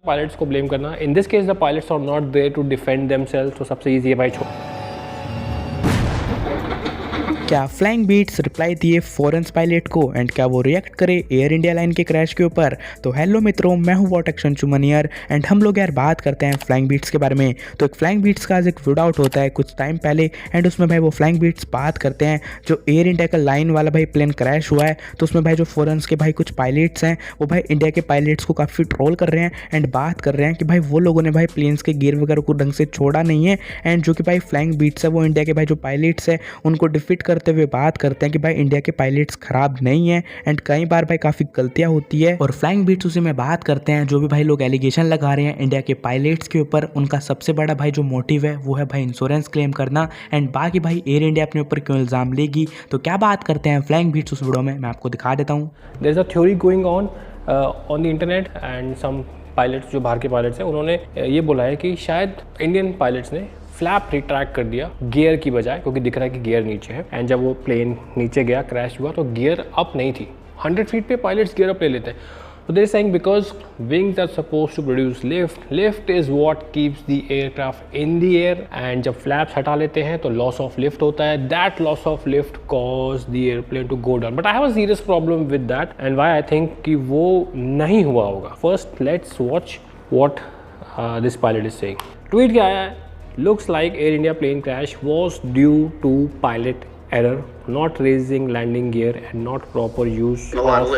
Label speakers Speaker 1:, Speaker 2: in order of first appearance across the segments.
Speaker 1: Pilots को blame करना। In this case the pilots are not there to defend themselves, तो सबसे easy है भाई
Speaker 2: क्या फ्लाइंग बीट्स रिप्लाई दिए फॉरेन पायलट को एंड क्या वो रिएक्ट करे एयर इंडिया लाइन के क्रैश के ऊपर। तो हेलो मित्रों, मैं हूं वॉट एक्शन चुमनियर एंड हम लोग यार बात करते हैं फ्लाइंग बीट्स के बारे में। तो एक फ्लाइंग बीट्स का आज एक वीडियो आउट होता है कुछ टाइम पहले एंड उसमें भाई वो फ्लाइंग बीट्स बात करते हैं जो एयर इंडिया का लाइन वाला भाई प्लेन क्रैश हुआ है। तो उसमें भाई जो फॉरेन्स के भाई कुछ पायलट्स हैं वो भाई इंडिया के पायलट्स को काफ़ी ट्रोल कर रहे हैं एंड बात कर रहे हैं कि भाई वो लोगों ने भाई प्लेन्स के गियर वगैरह को ढंग से छोड़ा नहीं है एंड जो कि भाई फ्लाइंग बीट्स है वो इंडिया के भाई जो पायलट्स है उनको डिफीट करते हुए बात करते हैं कि भाई इंडिया के पायलट्स खराब नहीं है एंड कई बार भाई काफ़ी गलतियां होती है। और फ्लाइंग बीट्स उसी में बात करते हैं जो भी भाई लोग एलिगेशन लगा रहे हैं इंडिया के पायलट्स के ऊपर, उनका सबसे बड़ा भाई जो मोटिव है वो है भाई इंश्योरेंस क्लेम करना एंड बाकी भाई एयर इंडिया अपने ऊपर क्यों इल्ज़ाम लेगी। तो क्या बात करते हैं फ्लाइंग बीट्स उस वीडियो में, मैं आपको दिखा देता हूँ।
Speaker 1: There is a theory going on the internet and some pilots जो बाहर के पायलट्स हैं उन्होंने ये बोला है कि शायद इंडियन पायलट्स ने फ्लैप रिट्रैक्ट कर दिया गियर की बजाय, क्योंकि दिख रहा है कि गियर नीचे है एंड जब वो प्लेन नीचे गया क्रैश हुआ तो गियर अप नहीं थी। 100 फीट पे पायलट्स गियर अप ले लेते हैं। तो they are saying because wings are suppose to produce lift is what keeps the aircraft in the air and जब फ्लैप्स हटा लेते हैं तो लॉस ऑफ लिफ्ट होता है। That loss of lift cause the airplane to go down, but I have a serious problem with that and why I think कि वो नहीं हुआ होगा। First let's watch what this pilot is saying. Tweet क्या आया है? Looks like Air India plane crash was due to pilot error, not raising landing gear and not proper use of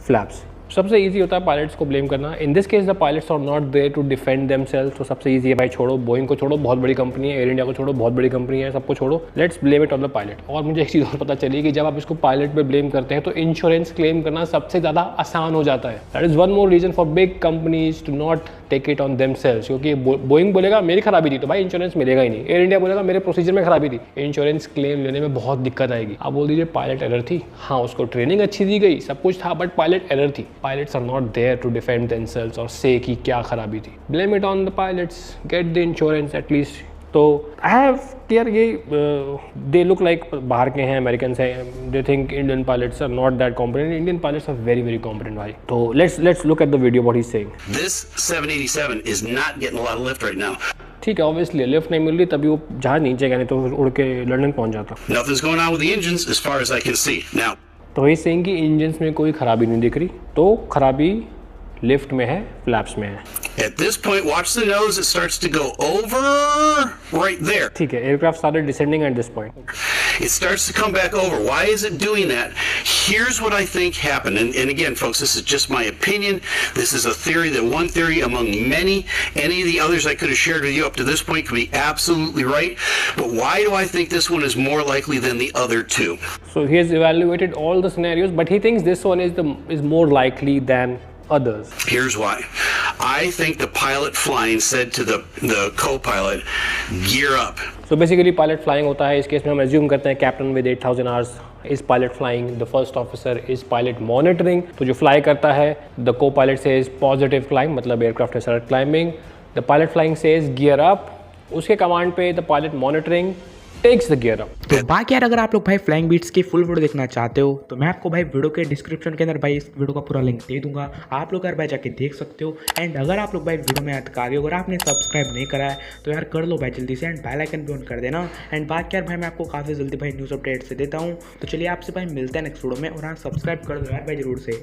Speaker 1: flaps. सबसे easy होता है pilots को blame करना। In this case the pilots are not there to defend themselves, तो सबसे easy है भाई छोड़ो। बोइंग को छोड़ो, बहुत बड़ी कंपनी है। एयर इंडिया को छोड़ो, बहुत बड़ी कंपनी है। सबको छोड़ो, let's blame it on the pilot. और मुझे एक चीज़ और पता चली कि जब आप इसको पायलट पे ब्लेम करते हैं तो इंश्योरेंस क्लेम करना सबसे ज़्यादा आसान हो जाता है। That is one more reason for big companies to not take it on themselves, क्योंकि बोइंग बोलेगा मेरी खराबी थी तो भाई इंश्योरेंस मिलेगा ही नहीं। एयर इंडिया बोलेगा मेरे प्रोसीजर में खराबी थी, इंश्योरेंस क्लेम लेने में बहुत दिक्कत आएगी। आप बोल दीजिए पायलट एरर थी, हाँ उसको ट्रेनिंग अच्छी दी गई, सब कुछ था, बट पायलट एरर थी। Pilots are not there to defend themselves और से कि क्या खराबी थी। Blame it on the pilots, get the insurance at least. तो आई हैव यार ये दे लुक लाइक बाहर के हैं, अमेरिकन हैं, they think Indian pilots are not that competent. Indian pilots are very very competent भाई। तो let's look at the video what he is saying.
Speaker 3: This 787 is not getting a lot of lift right now.
Speaker 1: ठीक है, obviously lift नहीं मिल रही तभी वो जहाज नीचे गया, नहीं तो उड़ के लंदन पहुंच जाता।
Speaker 3: Nothing's going on with the engines as far as I can see. Now,
Speaker 1: तो ही सेइंग कि इंजन्स में कोई खराबी नहीं दिख रही, तो खराबी लिफ्ट में है, फ्लैप्स में है।
Speaker 3: at this point, watch the nose. It starts to go over right there.
Speaker 1: ठीक है, aircraft started descending at this point.
Speaker 3: It starts to come back over. Why is it doing that? Here's what I think happened. And again, folks, this is just my opinion. This is a theory, that one theory among many. Any of the others I could have shared with you up to this point could be absolutely right. But why do I think this one is more likely than the other two?
Speaker 1: So he has evaluated all the scenarios, but he thinks this one is more likely than others.
Speaker 3: Here's why. I think the pilot flying said to the co-pilot, gear up.
Speaker 1: So basically pilot flying होता है, इस case में हम assume करते हैं captain with 8000 hours is pilot flying, the first officer is pilot monitoring. तो जो fly करता है the co-pilot says positive climb, मतलब aircraft is start climbing. The pilot flying says gear up. उसके कमांड पे the pilot monitoring takes the gear up.
Speaker 2: तो बाकी यार अगर आप लोग भाई फ्लाइंग बीट्स की फुल वीडियो देखना चाहते हो तो मैं आपको भाई वीडियो के डिस्क्रिप्शन के अंदर भाई इस वीडियो का पूरा लिंक दे दूंगा, आप लोग यार भाई जाके देख सकते हो। एंड अगर आप लोग भाई वीडियो में याद कर रहे हो, अगर आपने सब्सक्राइब नहीं करा है तो यार कर लो भाई जल्दी से एंड बेल आइकन भी ऑन कर देना। एंड बाकी यार भाई मैं आपको काफ़ी जल्दी भाई न्यूज़ अपडेट से देता हूँ। तो चलिए आपसे भाई मिलते हैं नेक्स्ट वीडियो में, और हाँ सब्सक्राइब कर दो यार भाई जरूर से।